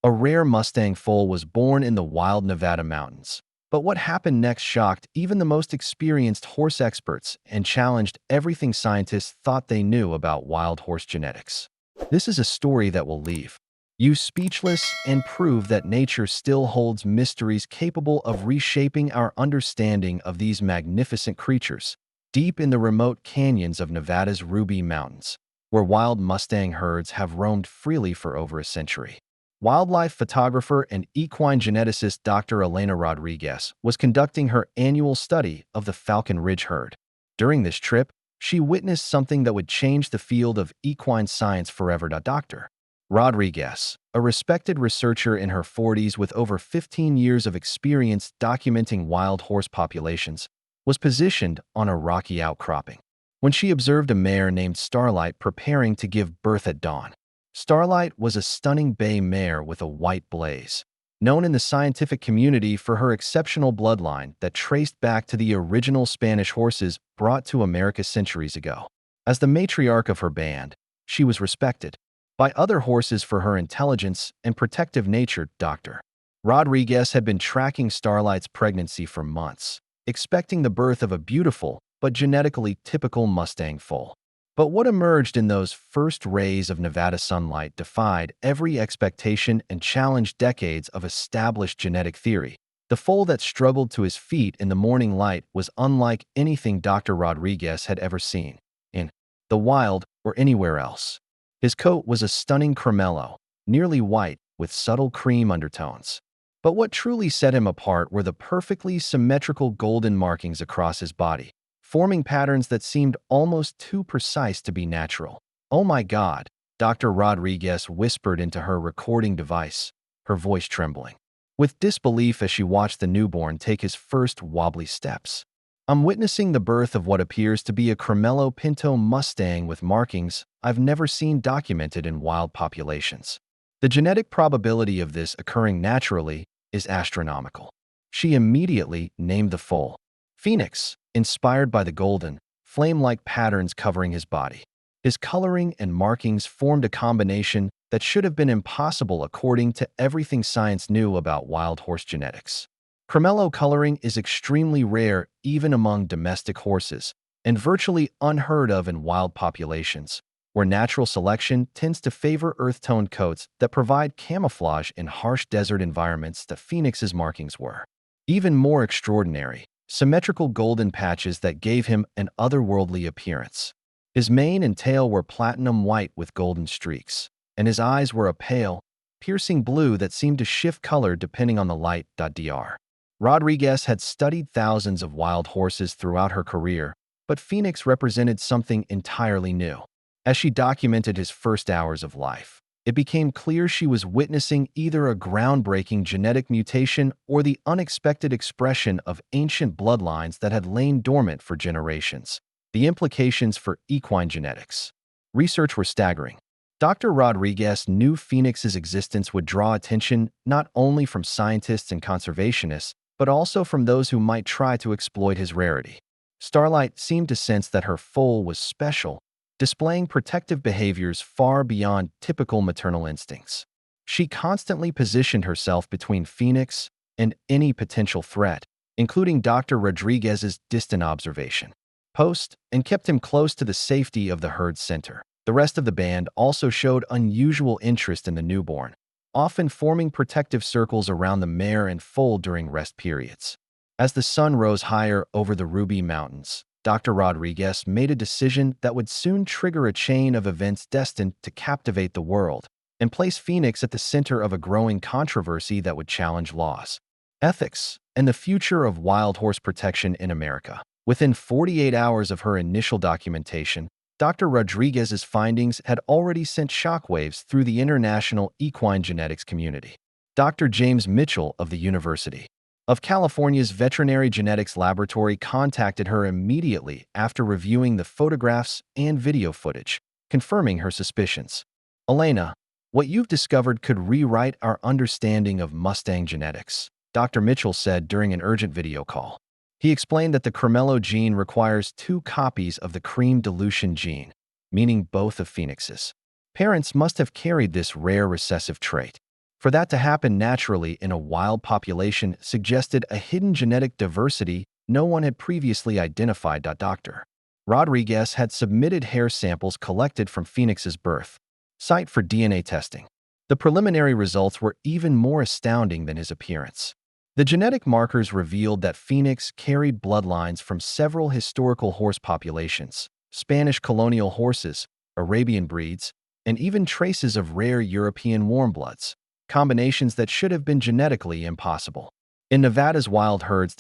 A rare Mustang Foal was born in the wild Nevada mountains. But what happened next shocked even the most experienced horse experts and challenged everything scientists thought they knew about wild horse genetics. This is a story that will leave you speechless and prove that nature still holds mysteries capable of reshaping our understanding of these magnificent creatures. Deep in the remote canyons of Nevada's Ruby Mountains, where wild Mustang herds have roamed freely for over a century, wildlife photographer and equine geneticist Dr. Elena Rodriguez was conducting her annual study of the Falcon Ridge herd. During this trip, she witnessed something that would change the field of equine science forever. Dr. Rodriguez, a respected researcher in her 40s with over 15 years of experience documenting wild horse populations, was positioned on a rocky outcropping when she observed a mare named Starlight preparing to give birth at dawn. Starlight was a stunning bay mare with a white blaze, known in the scientific community for her exceptional bloodline that traced back to the original Spanish horses brought to America centuries ago. As the matriarch of her band, she was respected by other horses for her intelligence and protective nature. Dr. Rodriguez had been tracking Starlight's pregnancy for months, expecting the birth of a beautiful but genetically typical Mustang foal. But what emerged in those first rays of Nevada sunlight defied every expectation and challenged decades of established genetic theory. The foal that struggled to his feet in the morning light was unlike anything Dr. Rodriguez had ever seen in the wild or anywhere else. His coat was a stunning cremello, nearly white with subtle cream undertones. But what truly set him apart were the perfectly symmetrical golden markings across his body, forming patterns that seemed almost too precise to be natural. "Oh my God," Dr. Rodriguez whispered into her recording device, her voice trembling with disbelief as she watched the newborn take his first wobbly steps. "I'm witnessing the birth of what appears to be a Cremello Pinto Mustang with markings I've never seen documented in wild populations. The genetic probability of this occurring naturally is astronomical." She immediately named the foal Phoenix, inspired by the golden, flame-like patterns covering his body. His coloring and markings formed a combination that should have been impossible according to everything science knew about wild horse genetics. Cremello coloring is extremely rare even among domestic horses and virtually unheard of in wild populations, where natural selection tends to favor earth-toned coats that provide camouflage in harsh desert environments. The Phoenix's markings were even more extraordinary, symmetrical golden patches that gave him an otherworldly appearance. His mane and tail were platinum white with golden streaks, and his eyes were a pale, piercing blue that seemed to shift color depending on the light. Dr. Rodriguez had studied thousands of wild horses throughout her career, but Phoenix represented something entirely new. As she documented his first hours of life, it became clear she was witnessing either a groundbreaking genetic mutation or the unexpected expression of ancient bloodlines that had lain dormant for generations. The implications for equine genetics research were staggering. Dr. Rodriguez knew Phoenix's existence would draw attention not only from scientists and conservationists, but also from those who might try to exploit his rarity. Starlight seemed to sense that her foal was special, displaying protective behaviors far beyond typical maternal instincts. She constantly positioned herself between Phoenix and any potential threat, including Dr. Rodriguez's distant observation post, and kept him close to the safety of the herd center. The rest of the band also showed unusual interest in the newborn, often forming protective circles around the mare and foal during rest periods. As the sun rose higher over the Ruby Mountains, Dr. Rodriguez made a decision that would soon trigger a chain of events destined to captivate the world and place Phoenix at the center of a growing controversy that would challenge laws, ethics, and the future of wild horse protection in America. Within 48 hours of her initial documentation, Dr. Rodriguez's findings had already sent shockwaves through the international equine genetics community. Dr. James Mitchell of the University of California's Veterinary Genetics Laboratory contacted her immediately after reviewing the photographs and video footage, confirming her suspicions. "Elena, what you've discovered could rewrite our understanding of Mustang genetics," Dr. Mitchell said during an urgent video call. He explained that the Cremello gene requires 2 copies of the cream dilution gene, meaning both of Phoenix's parents must have carried this rare recessive trait. For that to happen naturally in a wild population suggested a hidden genetic diversity no one had previously identified. Dr. Rodriguez had submitted hair samples collected from Phoenix's birth site for DNA testing. The preliminary results were even more astounding than his appearance. The genetic markers revealed that Phoenix carried bloodlines from several historical horse populations, Spanish colonial horses, Arabian breeds, and even traces of rare European warmbloods, combinations that should have been genetically impossible. In Nevada's wild herds,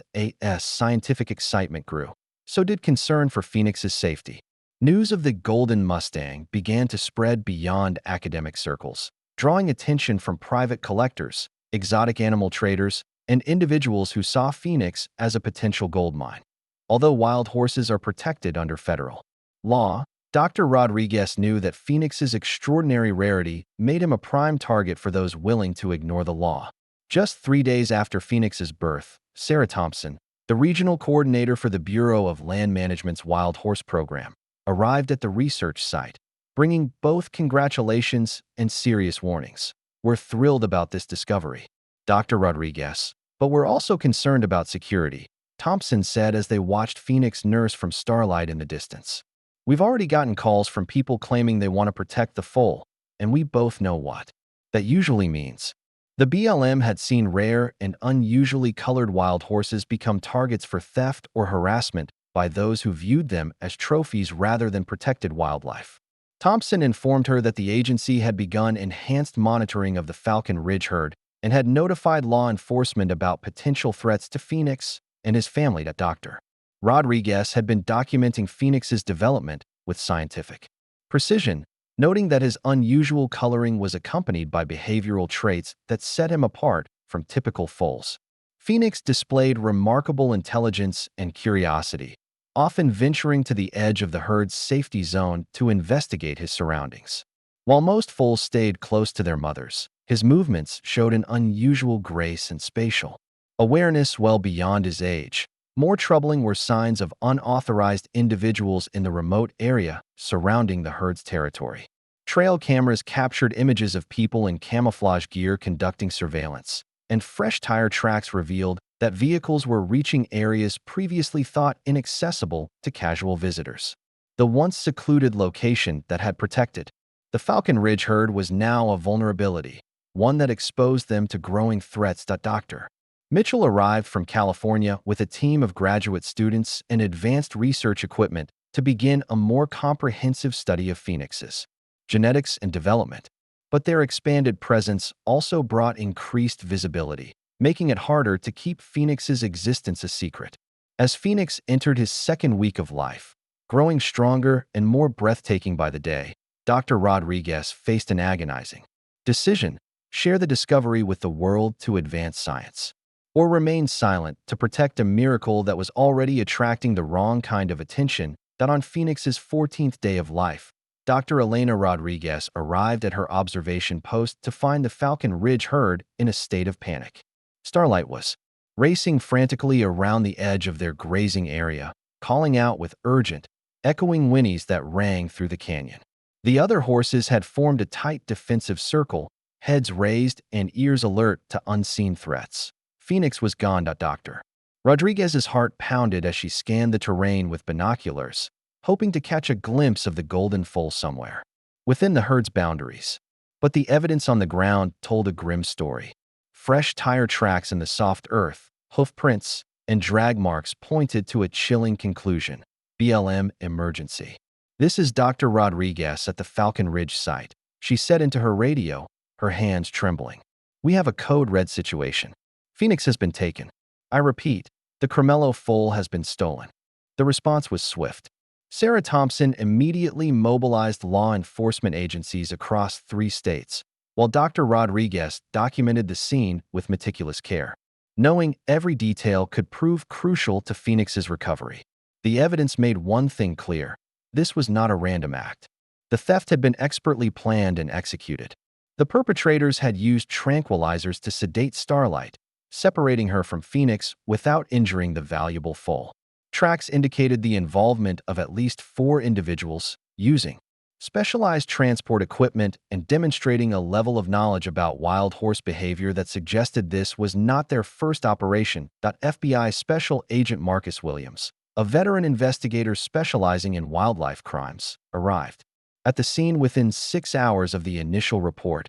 scientific excitement grew. So did concern for Phoenix's safety. News of the Golden Mustang began to spread beyond academic circles, drawing attention from private collectors, exotic animal traders, and individuals who saw Phoenix as a potential gold mine. Although wild horses are protected under federal law, Dr. Rodriguez knew that Phoenix's extraordinary rarity made him a prime target for those willing to ignore the law. Just 3 days after Phoenix's birth, Sarah Thompson, the regional coordinator for the Bureau of Land Management's Wild Horse Program, arrived at the research site, bringing both congratulations and serious warnings. We're thrilled about this discovery, Dr. Rodriguez, but we're also concerned about security, Thompson said as they watched Phoenix nurse from starlight in the distance. We've already gotten calls from people claiming they want to protect the foal, and we both know what that usually means. The BLM had seen rare and unusually colored wild horses become targets for theft or harassment by those who viewed them as trophies rather than protected wildlife. Thompson informed her that the agency had begun enhanced monitoring of the Falcon Ridge herd and had notified law enforcement about potential threats to Phoenix and his family. Dr. Rodriguez had been documenting Phoenix's development with scientific precision, noting that his unusual coloring was accompanied by behavioral traits that set him apart from typical foals. Phoenix displayed remarkable intelligence and curiosity, often venturing to the edge of the herd's safety zone to investigate his surroundings. While most foals stayed close to their mothers, his movements showed an unusual grace and spatial awareness well beyond his age. More troubling were signs of unauthorized individuals in the remote area surrounding the herd's territory. Trail cameras captured images of people in camouflage gear conducting surveillance, and fresh tire tracks revealed that vehicles were reaching areas previously thought inaccessible to casual visitors. The once secluded location that had protected the Falcon Ridge herd was now a vulnerability, one that exposed them to growing threats. Dr. Mitchell arrived from California with a team of graduate students and advanced research equipment to begin a more comprehensive study of Phoenix's genetics and development. But their expanded presence also brought increased visibility, making it harder to keep Phoenix's existence a secret. As Phoenix entered his second week of life, growing stronger and more breathtaking by the day, Dr. Rodriguez faced an agonizing decision: share the discovery with the world to advance science, or remain silent to protect a miracle that was already attracting the wrong kind of attention. That on Phoenix's 14th day of life, Dr. Elena Rodriguez arrived at her observation post to find the Falcon Ridge herd in a state of panic. Starlight was racing frantically around the edge of their grazing area, calling out with urgent, echoing whinnies that rang through the canyon. The other horses had formed a tight defensive circle, heads raised and ears alert to unseen threats. Phoenix was gone. Dr. Rodriguez's heart pounded as she scanned the terrain with binoculars, hoping to catch a glimpse of the golden foal somewhere within the herd's boundaries. But the evidence on the ground told a grim story. Fresh tire tracks in the soft earth, hoof prints, and drag marks pointed to a chilling conclusion: BLM emergency. "This is Dr. Rodriguez at the Falcon Ridge site," she said into her radio, her hands trembling. "We have a code red situation. Phoenix has been taken. I repeat, the Cremello foal has been stolen." The response was swift. Sarah Thompson immediately mobilized law enforcement agencies across 3 states, while Dr. Rodriguez documented the scene with meticulous care. Knowing every detail could prove crucial to Phoenix's recovery. The evidence made one thing clear: this was not a random act. The theft had been expertly planned and executed. The perpetrators had used tranquilizers to sedate Starlight, separating her from Phoenix without injuring the valuable foal. Tracks indicated the involvement of at least 4 individuals using specialized transport equipment, and demonstrating a level of knowledge about wild horse behavior that suggested this was not their first operation. FBI Special Agent Marcus Williams, a veteran investigator specializing in wildlife crimes, arrived at the scene within 6 hours of the initial report.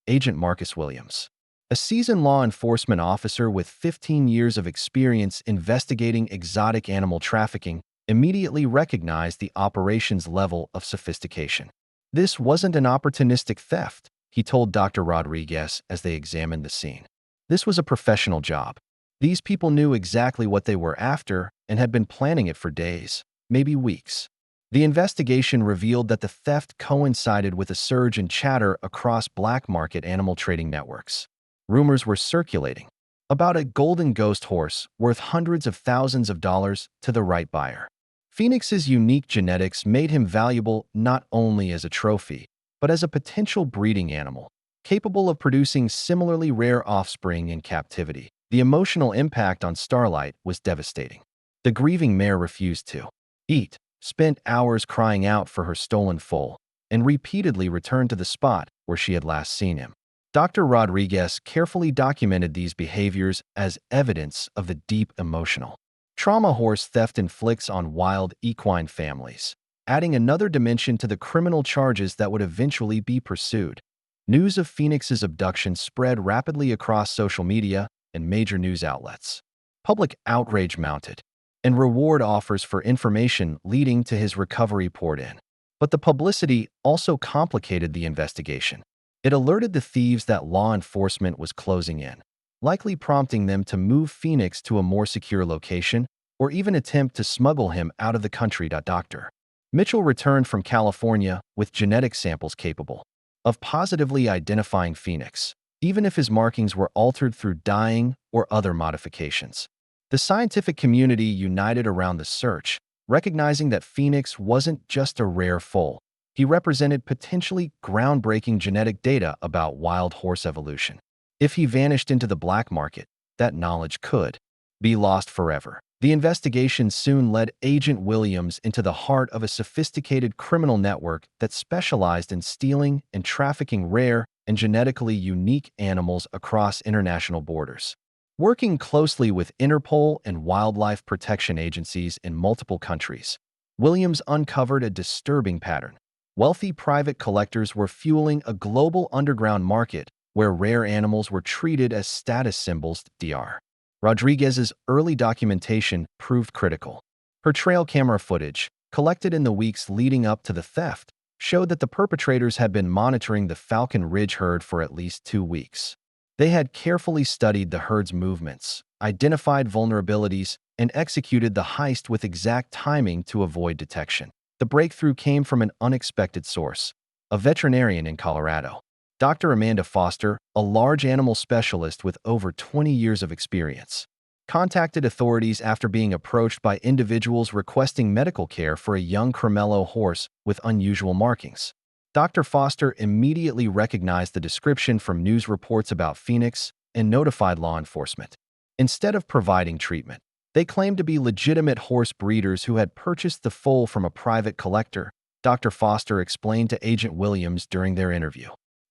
Agent Marcus Williams, a seasoned law enforcement officer with 15 years of experience investigating exotic animal trafficking, immediately recognized the operation's level of sophistication. This wasn't an opportunistic theft, he told Dr. Rodriguez as they examined the scene. This was a professional job. These people knew exactly what they were after and had been planning it for days, maybe weeks. The investigation revealed that the theft coincided with a surge in chatter across black market animal trading networks. Rumors were circulating about a golden ghost horse worth hundreds of thousands of dollars to the right buyer. Phoenix's unique genetics made him valuable not only as a trophy, but as a potential breeding animal, capable of producing similarly rare offspring in captivity. The emotional impact on Starlight was devastating. The grieving mare refused to eat, spent hours crying out for her stolen foal, and repeatedly returned to the spot where she had last seen him. Dr. Rodriguez carefully documented these behaviors as evidence of the deep emotional trauma horse theft inflicts on wild equine families, adding another dimension to the criminal charges that would eventually be pursued. News of Phoenix's abduction spread rapidly across social media and major news outlets. Public outrage mounted, and reward offers for information leading to his recovery poured in. But the publicity also complicated the investigation. It alerted the thieves that law enforcement was closing in, likely prompting them to move Phoenix to a more secure location or even attempt to smuggle him out of the country. Dr. Mitchell returned from California with genetic samples capable of positively identifying Phoenix, even if his markings were altered through dyeing or other modifications. The scientific community united around the search, recognizing that Phoenix wasn't just a rare foal. He represented potentially groundbreaking genetic data about wild horse evolution. If he vanished into the black market, that knowledge could be lost forever. The investigation soon led Agent Williams into the heart of a sophisticated criminal network that specialized in stealing and trafficking rare and genetically unique animals across international borders. Working closely with Interpol and wildlife protection agencies in multiple countries, Williams uncovered a disturbing pattern. Wealthy private collectors were fueling a global underground market where rare animals were treated as status symbols. Dr. Rodriguez's early documentation proved critical. Her trail camera footage, collected in the weeks leading up to the theft, showed that the perpetrators had been monitoring the Falcon Ridge herd for at least 2 weeks. They had carefully studied the herd's movements, identified vulnerabilities, and executed the heist with exact timing to avoid detection. The breakthrough came from an unexpected source, a veterinarian in Colorado. Dr. Amanda Foster, a large animal specialist with over 20 years of experience, contacted authorities after being approached by individuals requesting medical care for a young Cremello horse with unusual markings. Dr. Foster immediately recognized the description from news reports about Phoenix and notified law enforcement. Instead of providing treatment, they claimed to be legitimate horse breeders who had purchased the foal from a private collector, Dr. Foster explained to Agent Williams during their interview.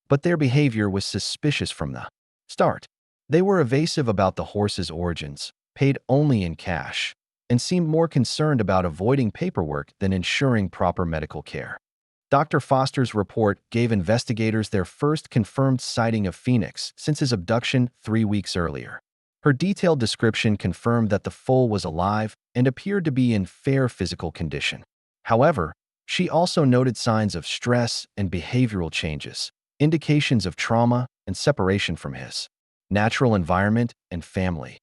But their behavior was suspicious from the start. They were evasive about the horse's origins, paid only in cash, and seemed more concerned about avoiding paperwork than ensuring proper medical care. Dr. Foster's report gave investigators their first confirmed sighting of Phoenix since his abduction 3 weeks earlier. Her detailed description confirmed that the foal was alive and appeared to be in fair physical condition. However, she also noted signs of stress and behavioral changes, indications of trauma and separation from his natural environment and family.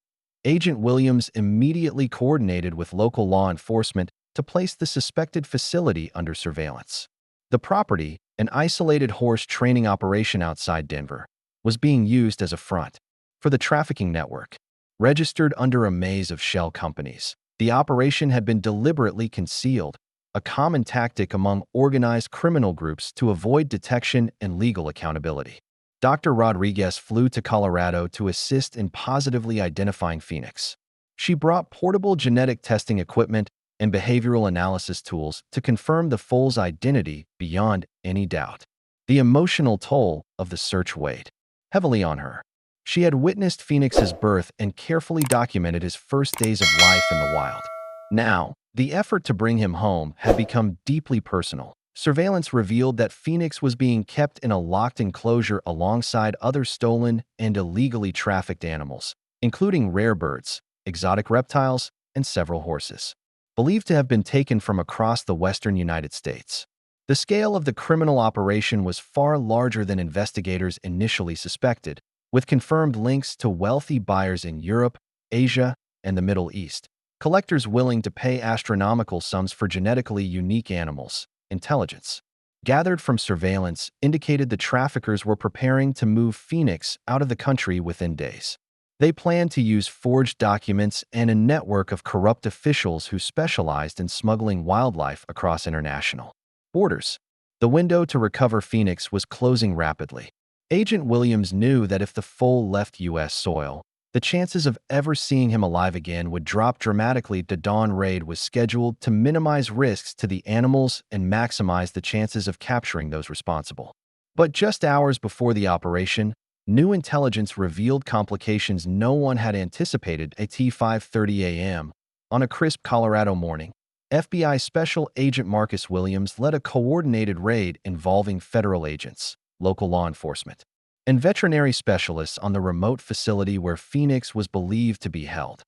Agent Williams immediately coordinated with local law enforcement to place the suspected facility under surveillance. The property, an isolated horse training operation outside Denver, was being used as a front for the trafficking network. Registered under a maze of shell companies, the operation had been deliberately concealed, a common tactic among organized criminal groups to avoid detection and legal accountability. Dr. Rodriguez flew to Colorado to assist in positively identifying Phoenix. She brought portable genetic testing equipment and behavioral analysis tools to confirm the foal's identity beyond any doubt. The emotional toll of the search weighed heavily on her. She had witnessed Phoenix's birth and carefully documented his first days of life in the wild. Now, the effort to bring him home had become deeply personal. Surveillance revealed that Phoenix was being kept in a locked enclosure alongside other stolen and illegally trafficked animals, including rare birds, exotic reptiles, and several horses, believed to have been taken from across the western United States. The scale of the criminal operation was far larger than investigators initially suspected, with confirmed links to wealthy buyers in Europe, Asia, and the Middle East. Collectors willing to pay astronomical sums for genetically unique animals. Intelligence gathered from surveillance indicated the traffickers were preparing to move Phoenix out of the country within days. They planned to use forged documents and a network of corrupt officials who specialized in smuggling wildlife across international borders. The window to recover Phoenix was closing rapidly. Agent Williams knew that if the foal left U.S. soil, the chances of ever seeing him alive again would drop dramatically. The dawn raid was scheduled to minimize risks to the animals and maximize the chances of capturing those responsible. But just hours before the operation, new intelligence revealed complications no one had anticipated. At 5:30 a.m. on a crisp Colorado morning, FBI Special Agent Marcus Williams led a coordinated raid involving federal agents, local law enforcement, and veterinary specialists on the remote facility where Phoenix was believed to be held.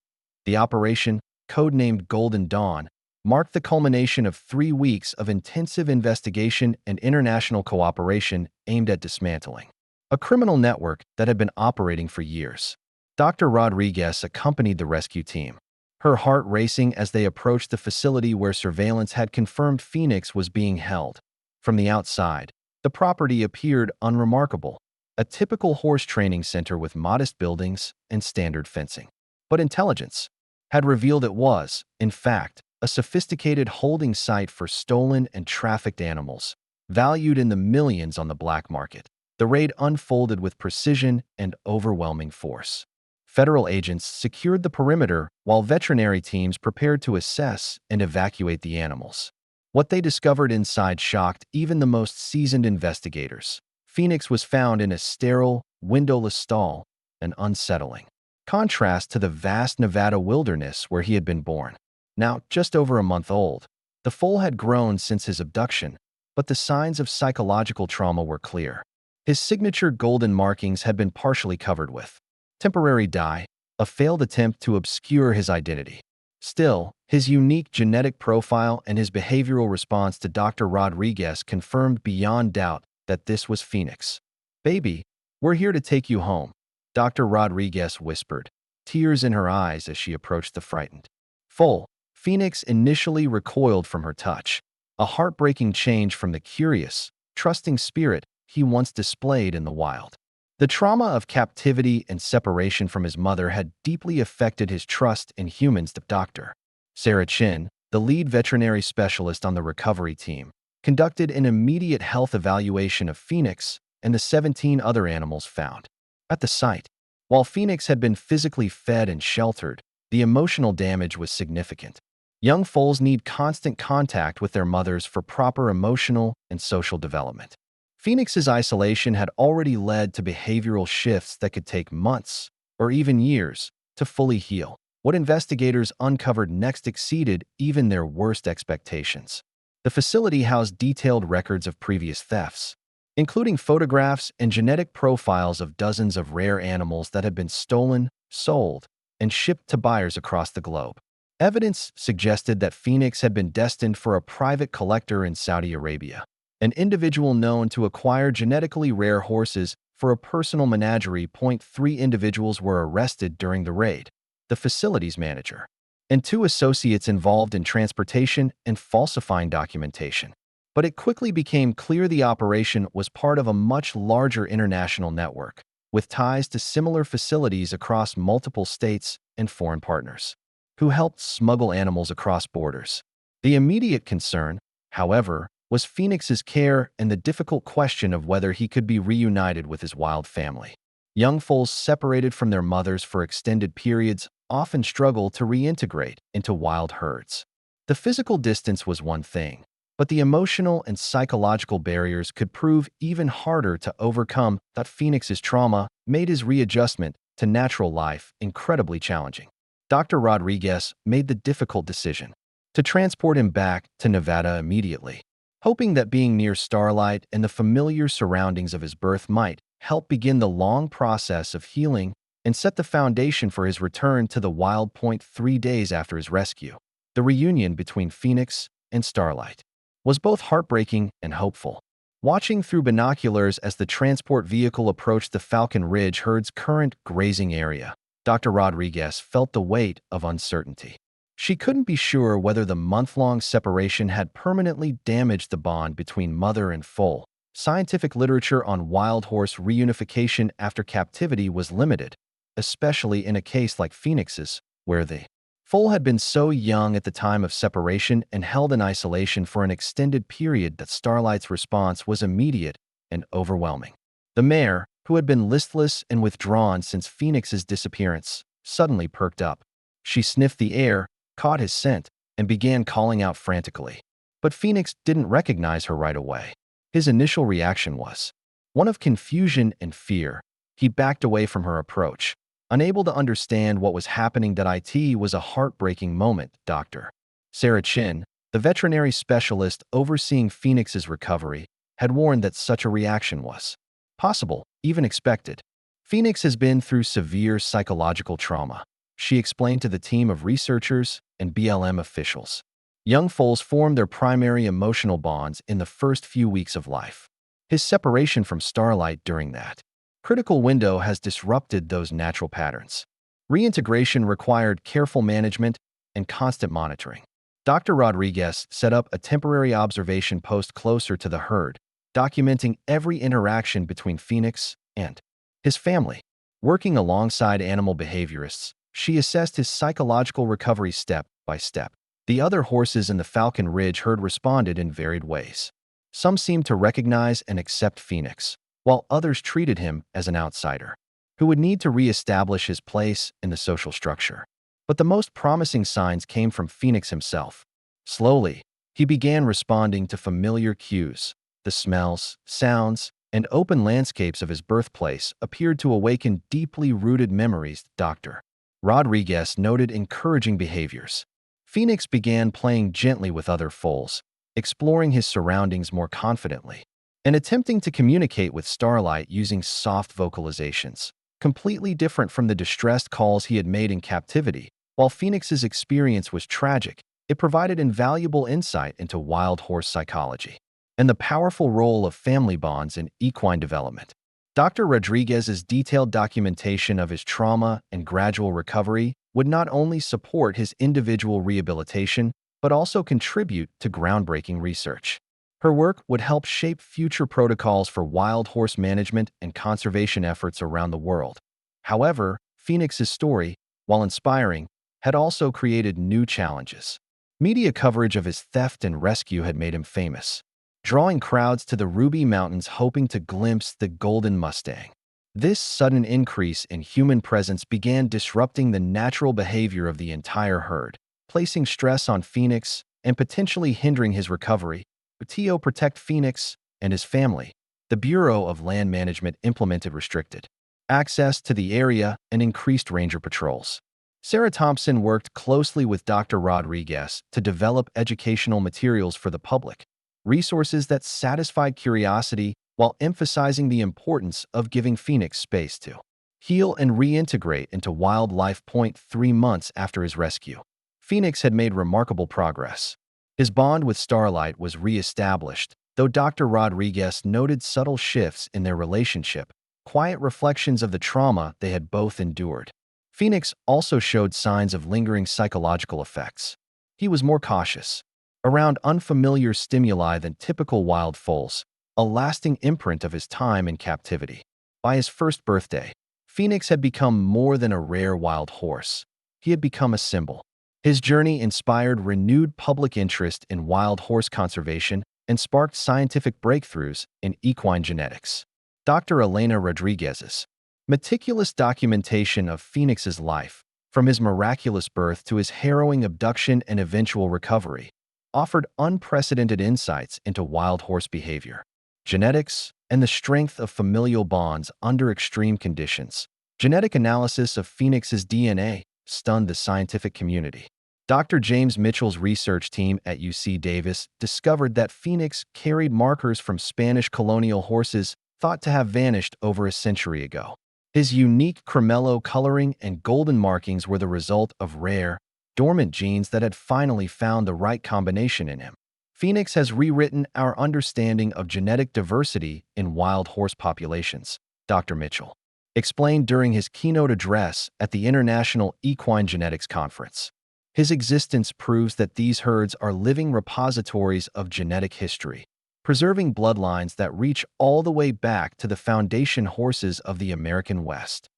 The operation, codenamed Golden Dawn, marked the culmination of 3 weeks of intensive investigation and international cooperation aimed at dismantling a criminal network that had been operating for years. Dr. Rodriguez accompanied the rescue team, her heart racing as they approached the facility where surveillance had confirmed Phoenix was being held. From the outside, the property appeared unremarkable, a typical horse training center with modest buildings and standard fencing. But intelligence had revealed it was, in fact, a sophisticated holding site for stolen and trafficked animals, valued in the millions on the black market. The raid unfolded with precision and overwhelming force. Federal agents secured the perimeter while veterinary teams prepared to assess and evacuate the animals. What they discovered inside shocked even the most seasoned investigators. Phoenix was found in a sterile, windowless stall, an unsettling contrast to the vast Nevada wilderness where he had been born. Now, just over a month old, the foal had grown since his abduction, but the signs of psychological trauma were clear. His signature golden markings had been partially covered with temporary dye, a failed attempt to obscure his identity. Still, his unique genetic profile and his behavioral response to Dr. Rodriguez confirmed beyond doubt that this was Phoenix. "Baby, we're here to take you home," Dr. Rodriguez whispered, tears in her eyes as she approached the frightened foal. Phoenix initially recoiled from her touch, a heartbreaking change from the curious, trusting spirit he once displayed in the wild. The trauma of captivity and separation from his mother had deeply affected his trust in humans. Dr. Sarah Chin, the lead veterinary specialist on the recovery team, conducted an immediate health evaluation of Phoenix and the 17 other animals found at the site. While Phoenix had been physically fed and sheltered, the emotional damage was significant. Young foals need constant contact with their mothers for proper emotional and social development. Phoenix's isolation had already led to behavioral shifts that could take months or even years to fully heal. What investigators uncovered next exceeded even their worst expectations. The facility housed detailed records of previous thefts, including photographs and genetic profiles of dozens of rare animals that had been stolen, sold, and shipped to buyers across the globe. Evidence suggested that Phoenix had been destined for a private collector in Saudi Arabia, an individual known to acquire genetically rare horses for a personal menagerie. 3 individuals were arrested during the raid: the facility's manager and 2 associates involved in transportation and falsifying documentation. But it quickly became clear the operation was part of a much larger international network, with ties to similar facilities across multiple states and foreign partners, who helped smuggle animals across borders. The immediate concern, however, was Phoenix's care and the difficult question of whether he could be reunited with his wild family. Young foals separated from their mothers for extended periods often struggle to reintegrate into wild herds. The physical distance was one thing, but the emotional and psychological barriers could prove even harder to overcome. That Phoenix's trauma made his readjustment to natural life incredibly challenging. Dr. Rodriguez made the difficult decision to transport him back to Nevada immediately, hoping that being near Starlight and the familiar surroundings of his birth might help begin the long process of healing and set the foundation for his return to the wild point 3 days after his rescue. The reunion between Phoenix and Starlight was both heartbreaking and hopeful. Watching through binoculars as the transport vehicle approached the Falcon Ridge herd's current grazing area, Dr. Rodriguez felt the weight of uncertainty. She couldn't be sure whether the month-long separation had permanently damaged the bond between mother and foal. Scientific literature on wild horse reunification after captivity was limited, especially in a case like Phoenix's, where the foal had been so young at the time of separation and held in isolation for an extended period that Starlight's response was immediate and overwhelming. The mare, who had been listless and withdrawn since Phoenix's disappearance, suddenly perked up. She sniffed the air, caught his scent, and began calling out frantically. But Phoenix didn't recognize her right away. His initial reaction was one of confusion and fear. He backed away from her approach, unable to understand what was happening. It was a heartbreaking moment, Dr. Sarah Chin, the veterinary specialist overseeing Phoenix's recovery, had warned that such a reaction was possible, even expected. Phoenix has been through severe psychological trauma, she explained to the team of researchers and BLM officials. Young foals form their primary emotional bonds in the first few weeks of life. His separation from Starlight during that critical window has disrupted those natural patterns. Reintegration required careful management and constant monitoring. Dr. Rodriguez set up a temporary observation post closer to the herd, documenting every interaction between Phoenix and his family. Working alongside animal behaviorists, she assessed his psychological recovery step by step. The other horses in the Falcon Ridge herd responded in varied ways. Some seemed to recognize and accept Phoenix, while others treated him as an outsider who would need to reestablish his place in the social structure. But the most promising signs came from Phoenix himself. Slowly, he began responding to familiar cues. The smells, sounds, and open landscapes of his birthplace appeared to awaken deeply rooted memories. Dr. Rodriguez noted encouraging behaviors. Phoenix began playing gently with other foals, exploring his surroundings more confidently, and attempting to communicate with Starlight using soft vocalizations, completely different from the distressed calls he had made in captivity. While Phoenix's experience was tragic, it provided invaluable insight into wild horse psychology and the powerful role of family bonds in equine development. Dr. Rodriguez's detailed documentation of his trauma and gradual recovery would not only support his individual rehabilitation, but also contribute to groundbreaking research. Her work would help shape future protocols for wild horse management and conservation efforts around the world. However, Phoenix's story, while inspiring, had also created new challenges. Media coverage of his theft and rescue had made him famous, drawing crowds to the Ruby Mountains hoping to glimpse the golden Mustang. This sudden increase in human presence began disrupting the natural behavior of the entire herd, placing stress on Phoenix and potentially hindering his recovery. To protect Phoenix and his family, the Bureau of Land Management implemented restricted access to the area and increased ranger patrols. Sarah Thompson worked closely with Dr. Rodriguez to develop educational materials for the public, resources that satisfied curiosity while emphasizing the importance of giving Phoenix space to heal and reintegrate into wildlife. 3 months after his rescue, Phoenix had made remarkable progress. His bond with Starlight was re-established, though Dr. Rodriguez noted subtle shifts in their relationship, quiet reflections of the trauma they had both endured. Phoenix also showed signs of lingering psychological effects. He was more cautious around unfamiliar stimuli than typical wild foals, a lasting imprint of his time in captivity. By his first birthday, Phoenix had become more than a rare wild horse. He had become a symbol. His journey inspired renewed public interest in wild horse conservation and sparked scientific breakthroughs in equine genetics. Dr. Elena Rodriguez's meticulous documentation of Phoenix's life from his miraculous birth to his harrowing abduction and eventual recovery, offered unprecedented insights into wild horse behavior, genetics, and the strength of familial bonds under extreme conditions. Genetic analysis of Phoenix's DNA stunned the scientific community. Dr. James Mitchell's research team at UC Davis discovered that Phoenix carried markers from Spanish colonial horses thought to have vanished over a century ago. His unique cremello coloring and golden markings were the result of rare, dormant genes that had finally found the right combination in him. Phoenix has rewritten our understanding of genetic diversity in wild horse populations, Dr. Mitchell explained during his keynote address at the International Equine Genetics Conference. His existence proves that these herds are living repositories of genetic history, preserving bloodlines that reach all the way back to the foundation horses of the American West.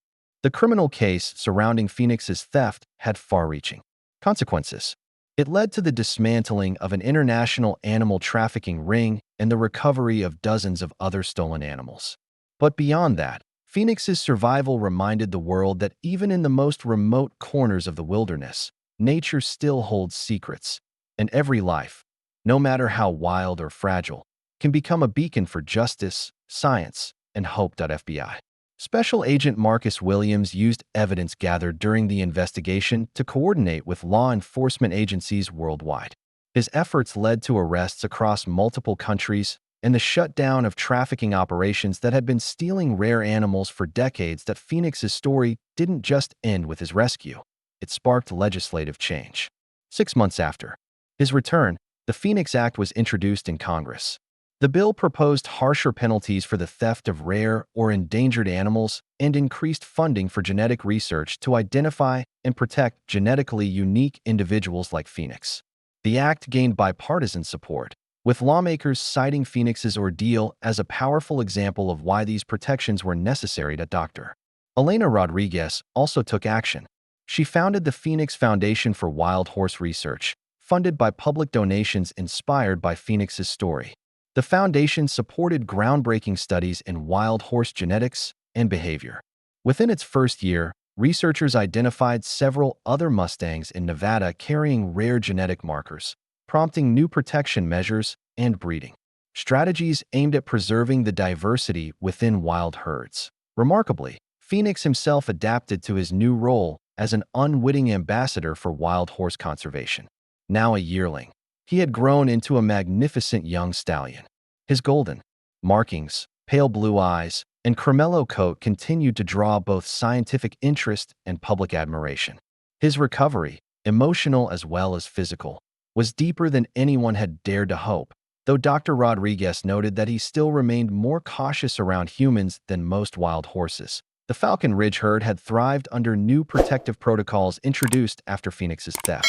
The criminal case surrounding Phoenix's theft had far-reaching consequences. It led to the dismantling of an international animal trafficking ring and the recovery of dozens of other stolen animals. But beyond that, Phoenix's survival reminded the world that even in the most remote corners of the wilderness, nature still holds secrets, and every life, no matter how wild or fragile, can become a beacon for justice, science, and hope. FBI. Special Agent Marcus Williams used evidence gathered during the investigation to coordinate with law enforcement agencies worldwide. His efforts led to arrests across multiple countries and the shutdown of trafficking operations that had been stealing rare animals for decades. That Phoenix's story didn't just end with his rescue. It sparked legislative change. 6 months after his return, the Phoenix Act was introduced in Congress. The bill proposed harsher penalties for the theft of rare or endangered animals and increased funding for genetic research to identify and protect genetically unique individuals like Phoenix. The act gained bipartisan support, with lawmakers citing Phoenix's ordeal as a powerful example of why these protections were necessary. Dr. Elena Rodriguez also took action. She founded the Phoenix Foundation for Wild Horse Research, funded by public donations inspired by Phoenix's story. The foundation supported groundbreaking studies in wild horse genetics and behavior. Within its first year, researchers identified several other Mustangs in Nevada carrying rare genetic markers, prompting new protection measures and breeding strategies aimed at preserving the diversity within wild herds. Remarkably, Phoenix himself adapted to his new role as an unwitting ambassador for wild horse conservation. Now a yearling, he had grown into a magnificent young stallion. His golden markings, pale blue eyes, and cremello coat continued to draw both scientific interest and public admiration. His recovery, emotional as well as physical, was deeper than anyone had dared to hope, though Dr. Rodriguez noted that he still remained more cautious around humans than most wild horses. The Falcon Ridge herd had thrived under new protective protocols introduced after Phoenix's theft.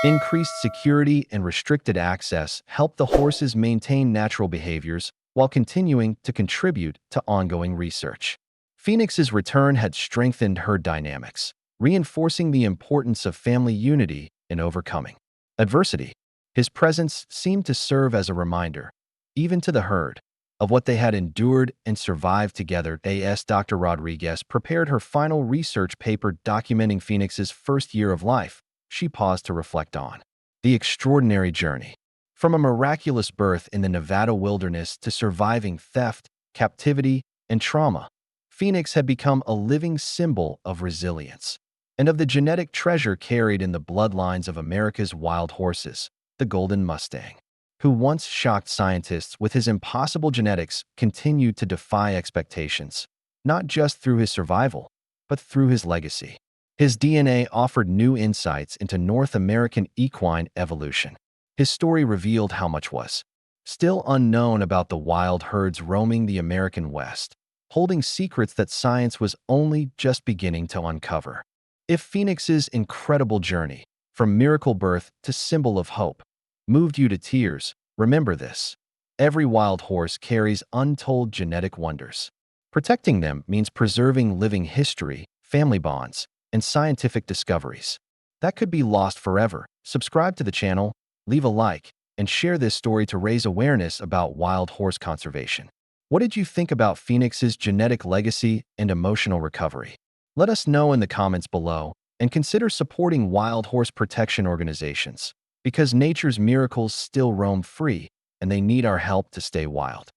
Increased security and restricted access helped the horses maintain natural behaviors while continuing to contribute to ongoing research. Phoenix's return had strengthened herd dynamics, reinforcing the importance of family unity in overcoming adversity. His presence seemed to serve as a reminder, even to the herd, of what they had endured and survived together. As Dr. Rodriguez prepared her final research paper documenting Phoenix's first year of life, she paused to reflect on the extraordinary journey. From a miraculous birth in the Nevada wilderness to surviving theft, captivity, and trauma, Phoenix had become a living symbol of resilience and of the genetic treasure carried in the bloodlines of America's wild horses, the Golden Mustang, who once shocked scientists with his impossible genetics, continued to defy expectations, not just through his survival, but through his legacy. His DNA offered new insights into North American equine evolution. His story revealed how much was still unknown about the wild herds roaming the American West, holding secrets that science was only just beginning to uncover. If Phoenix's incredible journey, from miracle birth to symbol of hope, moved you to tears, remember this: every wild horse carries untold genetic wonders. Protecting them means preserving living history, family bonds, and scientific discoveries that could be lost forever. Subscribe to the channel, leave a like, and share this story to raise awareness about wild horse conservation. What did you think about Phoenix's genetic legacy and emotional recovery? Let us know in the comments below. and consider supporting wild horse protection organizations because nature's miracles still roam free and they need our help to stay wild.